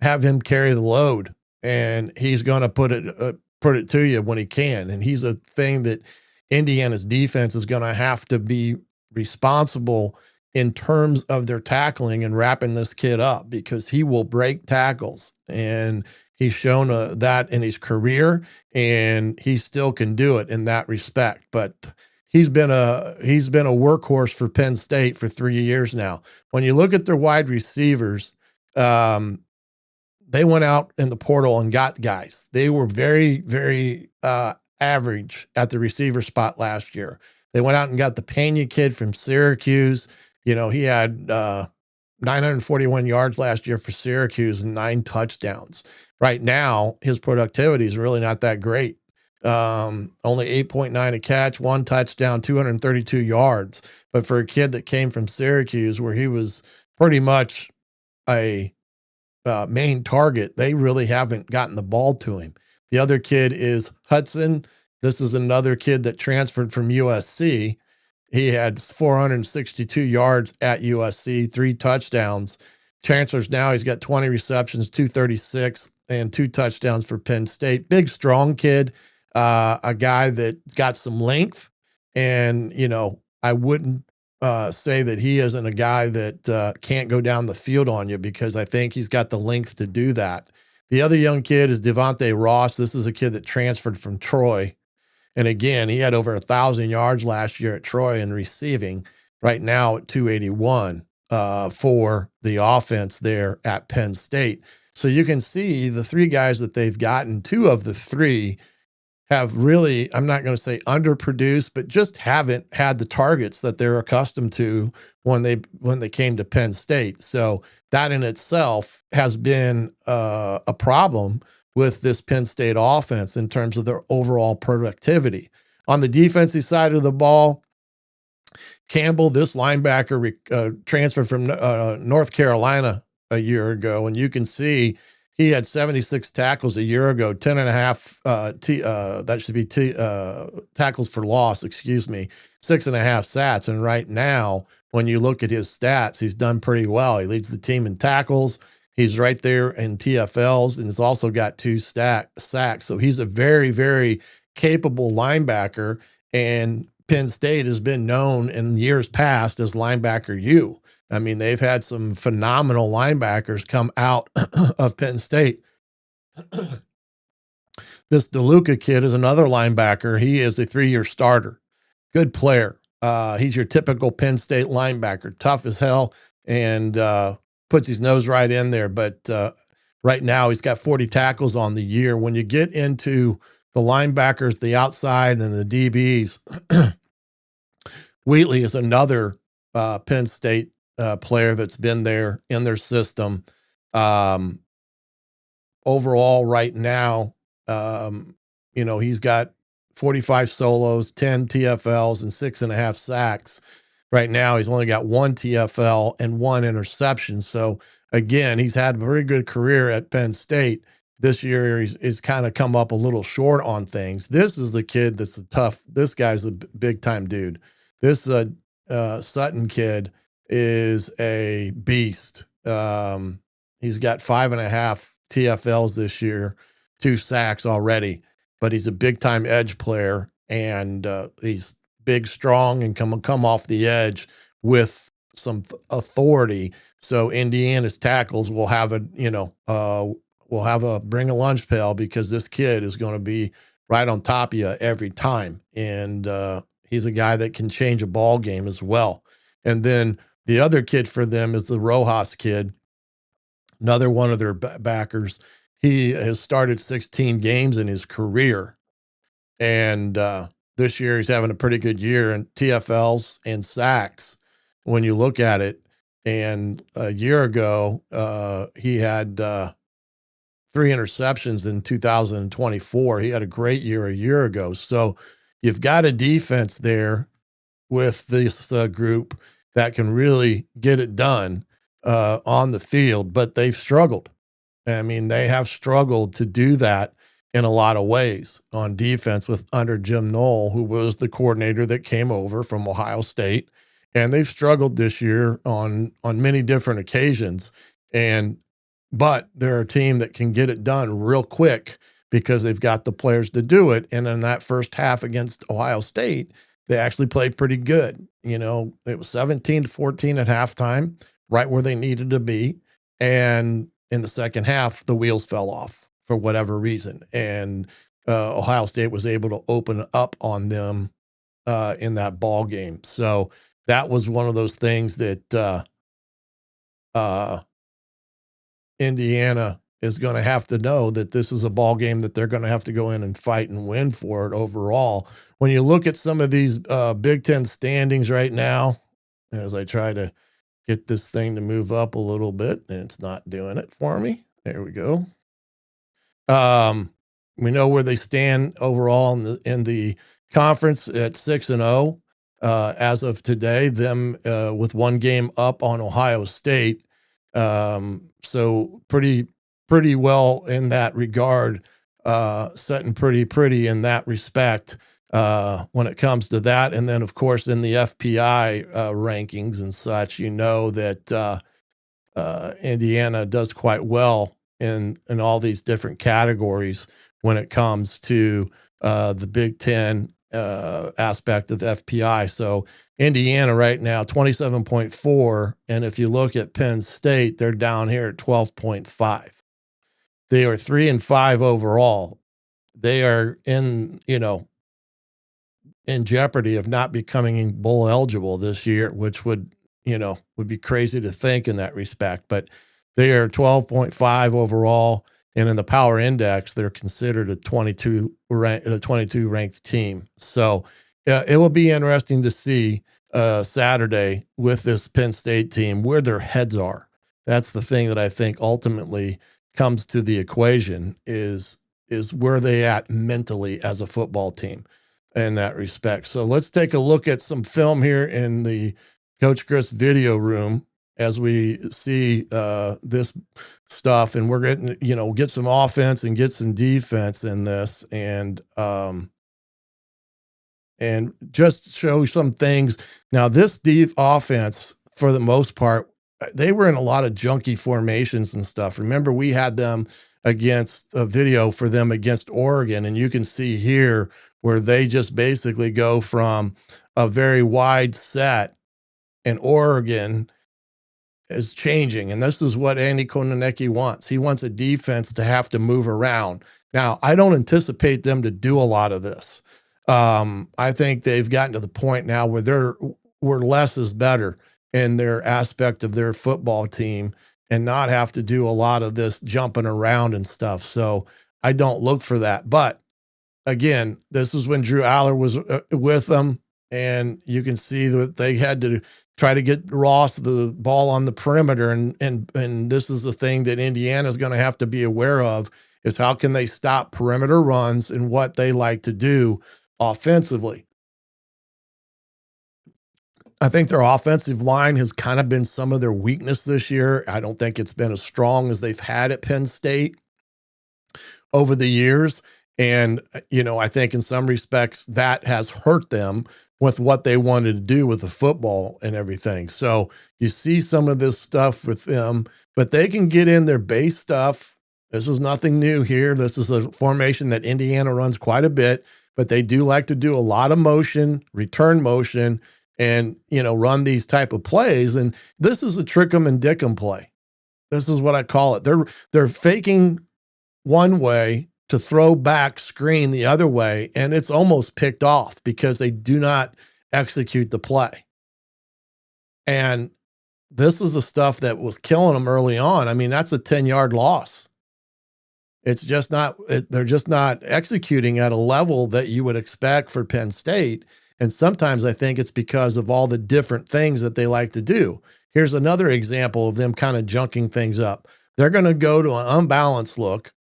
Speaker 3: have him carry the load, and he's going to put it to you when he can. And he's a thing that Indiana's defense is going to have to be responsible in terms of their tackling and wrapping this kid up, because he will break tackles, and he's shown that in his career, and he still can do it in that respect. But he's been a workhorse for Penn State for 3 years now. When you look at their wide receivers, they went out in the portal and got guys. They were very, very average at the receiver spot last year. They went out and got the Pena kid from Syracuse. He had 941 yards last year for Syracuse and 9 touchdowns. Right now, his productivity is really not that great. Only 8.9 a catch, 1 touchdown, 232 yards. But for a kid that came from Syracuse, where he was pretty much a main target. They really haven't gotten the ball to him. The other kid is Hudson. This is another kid that transferred from USC. He had 462 yards at USC, 3 touchdowns. Transfers now, he's got 20 receptions, 236, and 2 touchdowns for Penn State. Big, strong kid, a guy that's got some length. And, you know, I wouldn't say that he isn't a guy that can't go down the field on you, because I think he's got the length to do that. The other young kid is Devontae Ross. This is a kid that transferred from Troy. And again, he had over 1,000 yards last year at Troy in receiving, right now at 281 for the offense there at Penn State. So you can see the 3 guys that they've gotten, 2 of the 3 have really, I'm not going to say underproduced, but just haven't had the targets that they're accustomed to when they came to Penn State. So that in itself has been a problem with this Penn State offense in terms of their overall productivity. On the defensive side of the ball, Campbell, this linebacker, transferred from North Carolina a year ago, and you can see he had 76 tackles a year ago, 10 and a half, that should be tackles for loss, 6.5 sacks. And right now, when you look at his stats, he's done pretty well. He leads the team in tackles. He's right there in TFLs, and he's also got 2 sacks. So he's a very, very capable linebacker, and Penn State has been known in years past as linebacker U. I mean, they've had some phenomenal linebackers come out of Penn State. This DeLuca kid is another linebacker. He is a 3-year starter. Good player. He's your typical Penn State linebacker, tough as hell, and puts his nose right in there. But right now he's got 40 tackles on the year. When you get into the linebackers, the outside, and the DBs, Wheatley is another Penn State player that's been there in their system. Overall, right now, you know, he's got 45 solos, 10 TFLs, and 6.5 sacks. Right now, he's only got 1 TFL and 1 interception. So again, he's had a very good career at Penn State. This year, he's kind of come up a little short on things. This is the kid that's this guy's a big time dude. This Sutton kid is a beast. He's got 5.5 TFLs this year, 2 sacks already, but he's a big time edge player, and he's big, strong, and come off the edge with some authority. So Indiana's tackles will have bring a lunch pail, because this kid is going to be right on top of you every time. And he's a guy that can change a ball game as well. And then the other kid for them is the Rojas kid, another one of their backers. He has started 16 games in his career. And this year he's having a pretty good year in TFLs and sacks when you look at it. And a year ago, he had 3 interceptions in 2024. He had a great year a year ago. So you've got a defense there with this group that can really get it done on the field, but they've struggled. I mean, they have struggled to do that in a lot of ways on defense under Jim Knoll, who was the coordinator that came over from Ohio State. And they've struggled this year on many different occasions. But they're a team that can get it done real quick because they've got the players to do it. And in that first half against Ohio State, they actually played pretty good. You know, it was 17-14 at halftime, right where they needed to be. And in the second half, the wheels fell off for whatever reason. And Ohio State was able to open up on them in that ball game. So that was one of those things that Indiana is going to have to know, that this is a ball game that they're going to have to go in and fight and win for it overall. When you look at some of these Big Ten standings right now, as I try to get this thing to move up a little bit, and it's not doing it for me. There we go. We know where they stand overall in the conference at 6-0. as of today, them with one game up on Ohio State. So pretty well in that regard, setting pretty in that respect when it comes to that. And then, of course, in the FPI rankings and such, that Indiana does quite well in all these different categories when it comes to the Big Ten aspect of FPI. So Indiana right now, 27.4. And if you look at Penn State, they're down here at 12.5. They are 3-5 overall. They are in jeopardy of not becoming bowl eligible this year, which would be crazy to think in that respect. But they are 12.5 overall. And in the power index, they're considered a 22 ranked team. So it will be interesting to see Saturday with this Penn State team where their heads are. That's the thing that I think ultimately comes to the equation is where they at mentally as a football team in that respect. So let's take a look at some film here in the Coach Griff's video room as we see this stuff, and we're getting, get some offense and get some defense in this, and just show some things. Now, this deep offense, for the most part, they were in a lot of junky formations and stuff. Remember, we had them against a video for them against Oregon, and you can see here where they just basically go from a very wide set, and Oregon is changing. And this is what Andy Kononecki wants. He wants a defense to have to move around. Now, I don't anticipate them to do a lot of this. I think they've gotten to the point now where where less is better in their aspect of their football team and not have to do a lot of this jumping around and stuff. So I don't look for that. But again, this is when Drew Aller was with them, and you can see that they had to try to get Ross the ball on the perimeter. And this is the thing that Indiana is going to have to be aware of, is how can they stop perimeter runs and what they like to do offensively. I think their offensive line has kind of been some of their weakness this year. I don't think it's been as strong as they've had at Penn State over the years. And, I think in some respects that has hurt them with what they wanted to do with the football and everything. So you see some of this stuff with them, but they can get in their base stuff. This is nothing new here. This is a formation that Indiana runs quite a bit, but they do like to do a lot of motion, return motion, and, run these type of plays. And this is a trick 'em and dick 'em play. This is what I call it. They're faking one way to throw back screen the other way, and it's almost picked off because they do not execute the play. And this is the stuff that was killing them early on. I mean, that's a 10-yard loss. It's just not, they're just not executing at a level that you would expect for Penn State. And sometimes I think it's because of all the different things that they like to do. Here's another example of them kind of junking things up. They're going to go to an unbalanced look.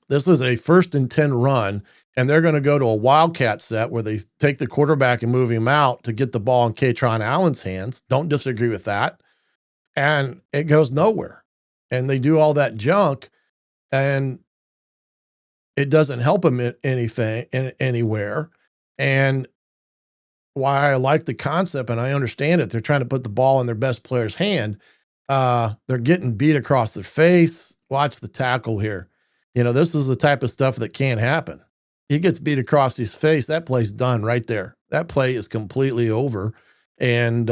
Speaker 3: This is a 1st and 10 run, and they're going to go to a wildcat set where they take the quarterback and move him out to get the ball in Katron Allen's hands. Don't disagree with that. And it goes nowhere. And they do all that junk, and it doesn't help them anywhere. And why I like the concept, and I understand it, they're trying to put the ball in their best player's hand. They're getting beat across their face. Watch the tackle here. This is the type of stuff that can't happen. He gets beat across his face. That play's done right there. That play is completely over. And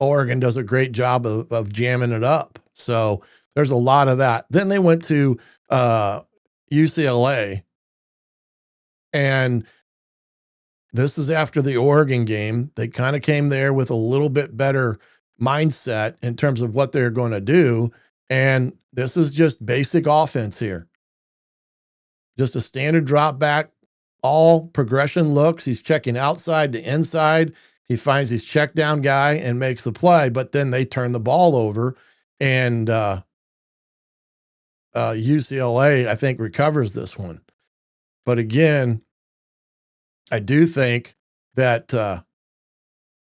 Speaker 3: Oregon does a great job of jamming it up. So there's a lot of that. Then they went to UCLA. And this is after the Oregon game. They kind of came there with a little bit better mindset in terms of what they're going to do. And this is just basic offense here. Just a standard drop back, all progression looks. He's checking outside to inside. He finds his check down guy and makes the play, but then they turn the ball over, and UCLA, I think, recovers this one. But again, I do think that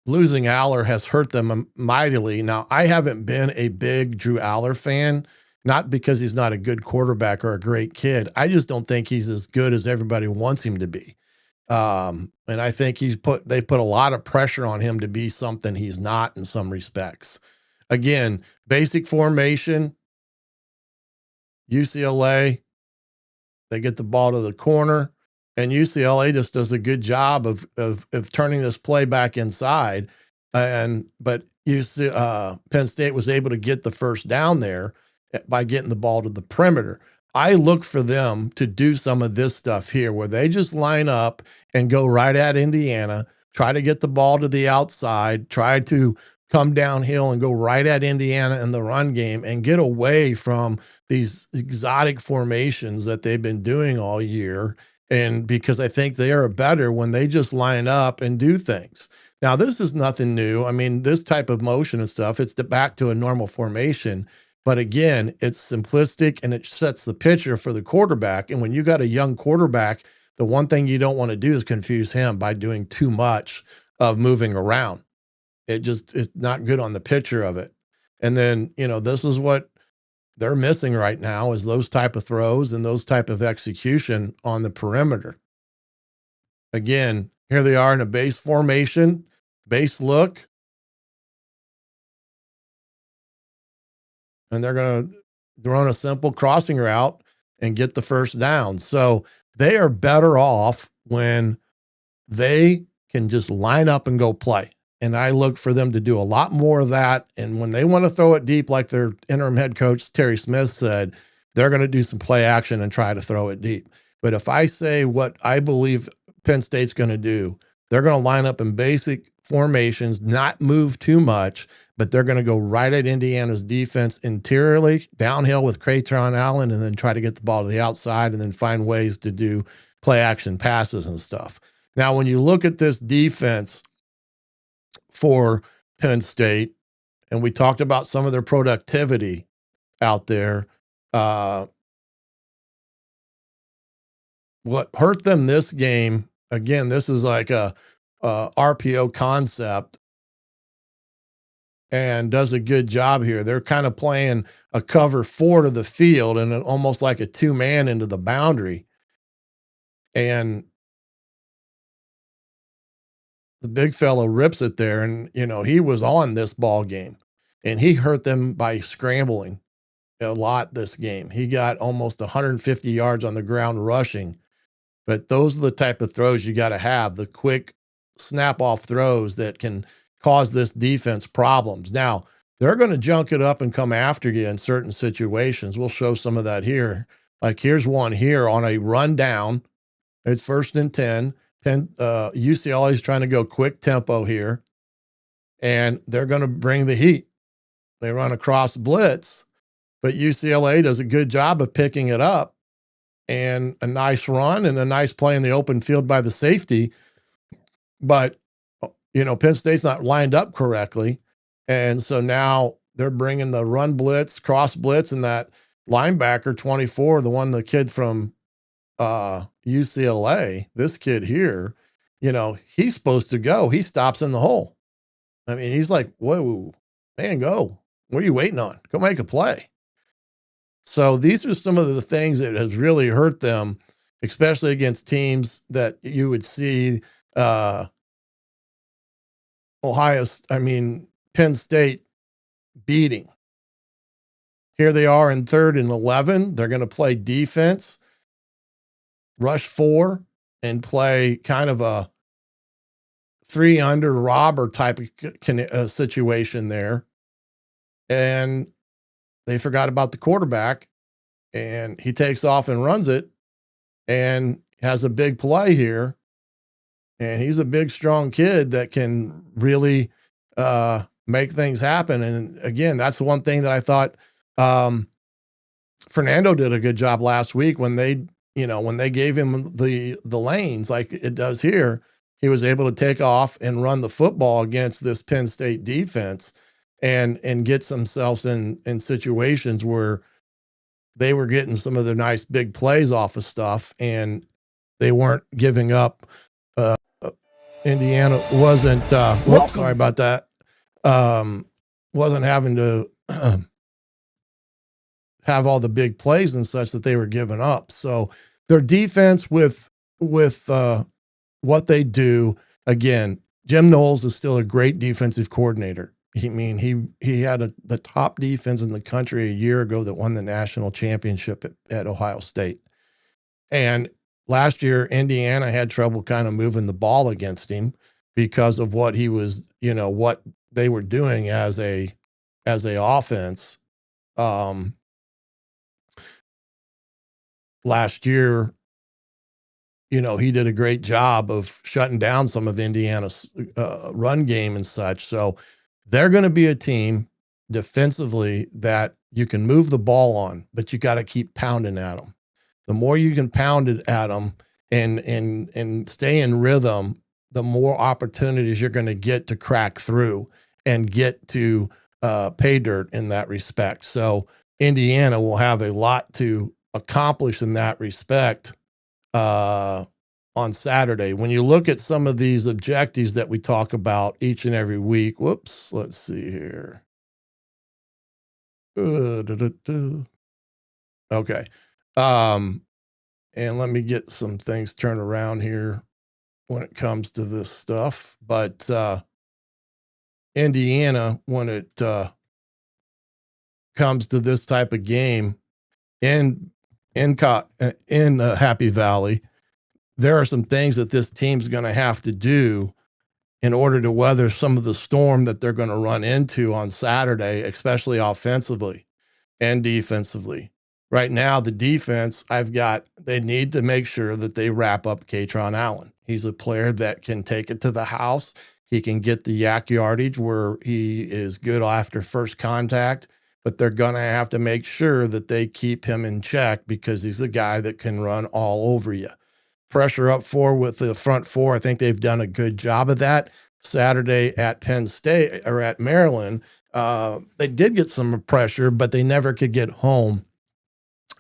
Speaker 3: losing Aller has hurt them mightily. Now, I haven't been a big Drew Aller fan, not because he's not a good quarterback or a great kid. I just don't think he's as good as everybody wants him to be. And I think they put a lot of pressure on him to be something he's not in some respects. Again, basic formation, UCLA, they get the ball to the corner, and UCLA just does a good job of turning this play back inside. But Penn State was able to get the first down there by getting the ball to the perimeter. I look for them to do some of this stuff here where they just line up and go right at Indiana, try to get the ball to the outside, try to come downhill and go right at Indiana in the run game and get away from these exotic formations that they've been doing all year. And because I think they are better when they just line up and do things. Now, this is nothing new. I mean, this type of motion and stuff, it's back to a normal formation. But again, it's simplistic and it sets the picture for the quarterback. And when you got a young quarterback, the one thing you don't want to do is confuse him by doing too much of moving around. It's not good on the picture of it. And then, this is what they're missing right now is those type of throws and those type of execution on the perimeter. Again, here they are in a base formation, base look. And they're going to run a simple crossing route and get the first down. So they are better off when they can just line up and go play. And I look for them to do a lot more of that. And when they want to throw it deep, like their interim head coach, Terry Smith, said, they're going to do some play action and try to throw it deep. But if I say what I believe Penn State's going to do, they're going to line up in basic formations, not move too much, but they're going to go right at Indiana's defense interiorly, downhill with Crayton Allen, and then try to get the ball to the outside and then find ways to do play action passes and stuff. Now, when you look at this defense for Penn State, and we talked about some of their productivity out there, what hurt them this game, again, this is like a RPO concept and does a good job here. They're kind of playing a cover 4 to the field and almost like a 2-man into the boundary. And the big fellow rips it there. And, he was on this ball game and he hurt them by scrambling a lot this game. He got almost 150 yards on the ground rushing. But those are the type of throws you got to have, the quick snap-off throws that can cause this defense problems. Now, they're going to junk it up and come after you in certain situations. We'll show some of that here. Like here's one here on a run down. It's 1st and 10. UCLA is trying to go quick tempo here, and they're going to bring the heat. They run across blitz, but UCLA does a good job of picking it up. And a nice run and a nice play in the open field by the safety. But, Penn State's not lined up correctly. And so now they're bringing the run blitz, cross blitz, and that linebacker 24, the kid from UCLA, this kid here, he's supposed to go. He stops in the hole. I mean, he's like, whoa, man, go. What are you waiting on? Go make a play. So these are some of the things that has really hurt them, especially against teams that you would see Penn State beating. Here they are in 3rd and 11. They're going to play defense, rush 4, and play kind of a 3-under robber type of situation there. And they forgot about the quarterback, and he takes off and runs it and has a big play here. And he's a big, strong kid that can really make things happen. And again, that's the one thing that I thought Fernando did a good job last week when they gave him the lanes like it does here. He was able to take off and run the football against this Penn State defense and get themselves in situations where they were getting some of their nice big plays off of stuff, and they weren't giving up Indiana wasn't, sorry about that. Wasn't having to have all the big plays and such that they were giving up. So their defense with what they do, again, Jim Knowles is still a great defensive coordinator. He had the top defense in the country a year ago that won the national championship at Ohio State. And last year, Indiana had trouble kind of moving the ball against him because of what he was, what they were doing as a offense. Last year, he did a great job of shutting down some of Indiana's run game and such. So they're going to be a team defensively that you can move the ball on, but you got to keep pounding at them. The more you can pound it at them and stay in rhythm, the more opportunities you're going to get to crack through and get to pay dirt in that respect. So Indiana will have a lot to accomplish in that respect on Saturday. When you look at some of these objectives that we talk about each and every week, let's see here. Okay. And let me get some things turned around here when it comes to this stuff. But Indiana, when it comes to this type of game in Happy Valley, there are some things that this team's going to have to do in order to weather some of the storm that they're going to run into on Saturday, especially offensively and defensively. Right now, the defense, they need to make sure that they wrap up Katron Allen. He's a player that can take it to the house. He can get the yak yardage where he is good after first contact, but they're going to have to make sure that they keep him in check because he's a guy that can run all over you. Pressure up four with the front four. I think they've done a good job of that. Saturday at Penn State or at Maryland, they did get some pressure, but they never could get home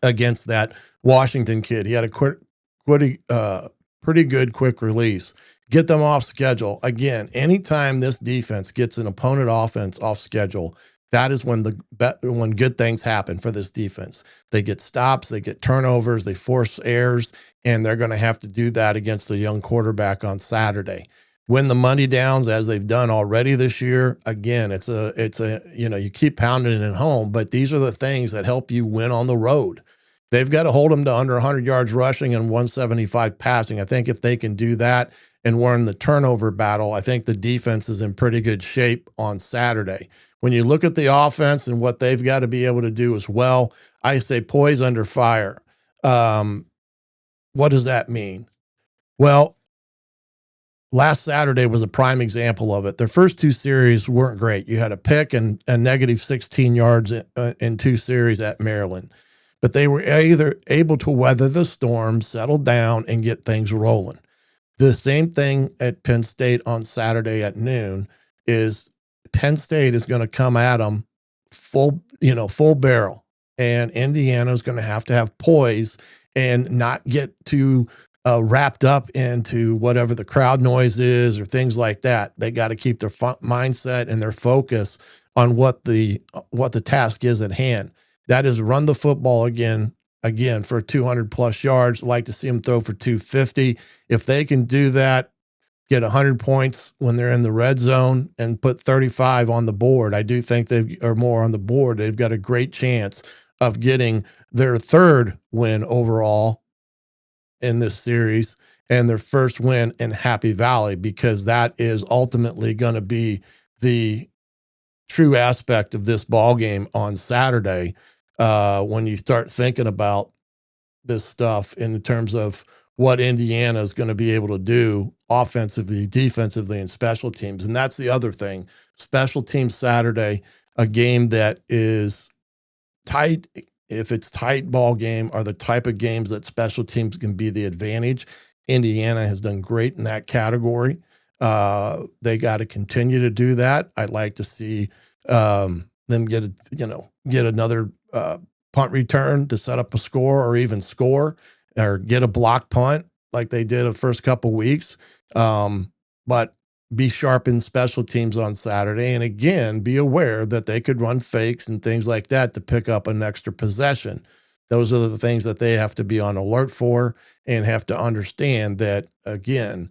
Speaker 3: against that Washington kid. He had a pretty good quick release. Get them off schedule. Again, anytime this defense gets an opponent offense off schedule, that is when when good things happen for this defense. They get stops, they get turnovers, they force errors, and they're going to have to do that against a young quarterback on Saturday. Win the money downs as they've done already this year. Again, it's a you keep pounding it at home, but these are the things that help you win on the road. They've got to hold them to under 100 yards rushing and 175 passing. I think if they can do that and win the turnover battle, I think the defense is in pretty good shape on Saturday. When you look at the offense and what they've got to be able to do as well, I say poise under fire. What does that mean? Well, last Saturday was a prime example of it. Their first two series weren't great. You had a pick and a negative 16 yards in two series at Maryland. But they were either able to weather the storm, settle down, and get things rolling. The same thing at Penn State on Saturday at noon is Penn State is going to come at them full barrel. And Indiana is going to have poise and not get too wrapped up into whatever the crowd noise is or things like that. They got to keep their mindset and their focus on what the task is at hand. That is run the football again for 200 plus yards. I'd like to see them throw for 250. If they can do that, get 100 points when they're in the red zone and put 35 on the board, I do think they are more on the board. They've got a great chance of getting their third win overall in this series and their first win in Happy Valley, because that is ultimately going to be the true aspect of this ball game on Saturday. When you start thinking about this stuff in terms of what Indiana is going to be able to do offensively, defensively, and special teams. And that's the other thing. Special teams Saturday, a game that is tight. If it's tight ball game are the type of games that special teams can be the advantage. Indiana has done great in that category. They got to continue to do that. I'd like to see them get another punt return to set up a score or even score or get a block punt like they did the first couple weeks. but be sharp in special teams on Saturday. And again, be aware that they could run fakes and things like that to pick up an extra possession. Those are the things that they have to be on alert for and have to understand that, again,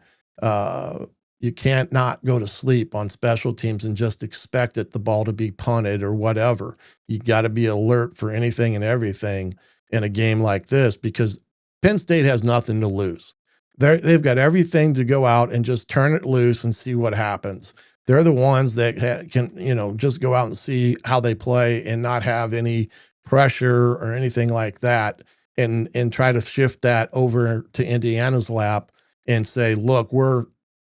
Speaker 3: you can't not go to sleep on special teams and just expect the ball to be punted or whatever. You got to be alert for anything and everything in a game like this, because Penn State has nothing to lose. They've got everything to go out and just turn it loose and see what happens. They're the ones that can, just go out and see how they play and not have any pressure or anything like that, and try to shift that over to Indiana's lap and say, look,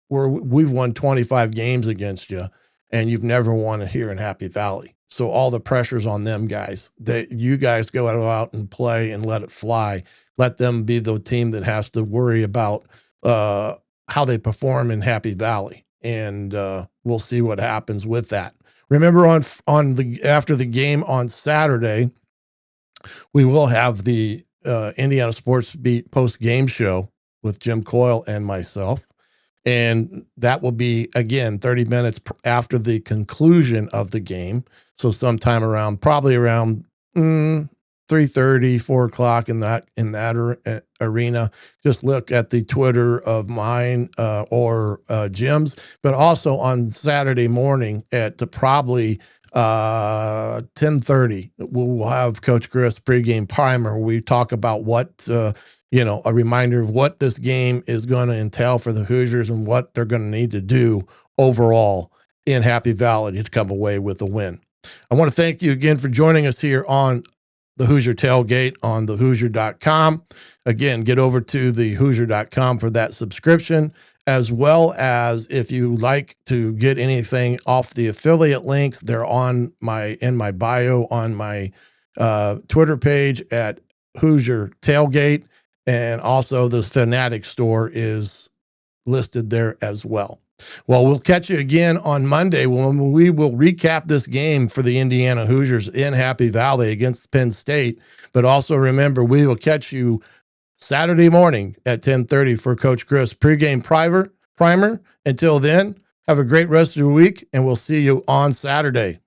Speaker 3: we've won 25 games against you, and you've never won here in Happy Valley. So all the pressure's on them guys. You guys go out and play and let it fly. Let them be the team that has to worry about how they perform in Happy Valley, and we'll see what happens with that. Remember, after the game on Saturday, we will have the Indiana Sports Beat post-game show with Jim Coyle and myself. And that will be, again, 30 minutes after the conclusion of the game. So sometime probably around 3:30, 4 o'clock in that arena. Just look at the Twitter of mine or Jim's, but also on Saturday morning at probably 10:30, we'll have Coach Griff's pregame primer. We talk about what, a reminder of what this game is going to entail for the Hoosiers and what they're going to need to do overall in Happy Valley to come away with a win. I want to thank you again for joining us here on the Hoosier Tailgate on the Hoosier.com. Again, get over to the Hoosier.com for that subscription, as well as if you like to get anything off the affiliate links, they're in my bio on my Twitter page at Hoosier Tailgate, and also the Fanatic store is listed there as well. Well, we'll catch you again on Monday when we will recap this game for the Indiana Hoosiers in Happy Valley against Penn State. But also remember, we will catch you Saturday morning at 10:30 for Coach Griff's pregame primer. Until then, have a great rest of your week, and we'll see you on Saturday.